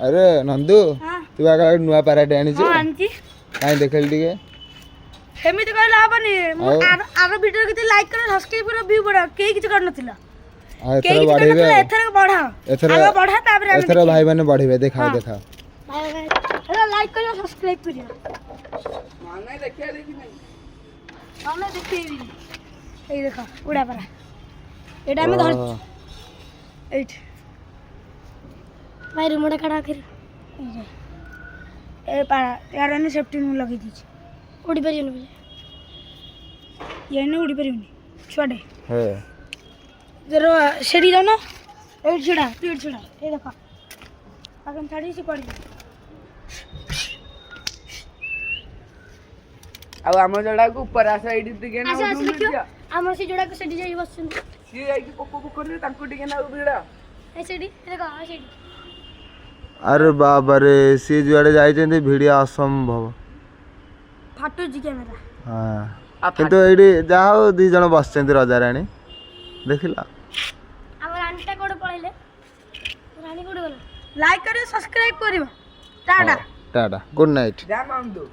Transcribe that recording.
अरे नंदू तू आगे नुआ पाराटे आनी हां आनची काई देखल टिके हेमिति कहला हबनी आरो वीडियो के लाइक कर सब्सक्राइब कर व्यू बढ़ा के किछ कर नथिला एथर बढ़ेबे एथर बढ़ा आगे बढ़ा तापर एथर भाई माने बढ़ेबे देखा देखा भाई हेलो लाइक करियो सब्सक्राइब करियो माने देखिया देखि नहीं माने देखिबी ए देखा उड़ा परा एटा में धर एट भाई रिमोट कड़ा कर ए पारा यार ने सेफ्टी नु लगी दी उड़ी परियो न ये ने उड़ी परियो नि छोड़े है जरो शेडी जाओ ना एट छुड़ा पीठ छुड़ा ए देखा अगन छाड़ी से पड़ी अब हम जोड़ा को ऊपर आ साइड दिगे ना हमर से जोड़ा को शेडी जाई बस सी आई की पोको पोको रे तांको दिगे ना उबिड़ा ए शेडी देखा आ शेडी अरे बाबा रे सी जुआड़े जाई चंदी वीडियो असंभव फाटो जी कैमरा हां किंतु एडी जाओ दी जण बसचंदी राजा रानी देखिला हमर आंटा कोड पळैले रानी कोड गला लाइक करियो सब्सक्राइब करियो टाटा टाटा गुड नाइट जा माम दो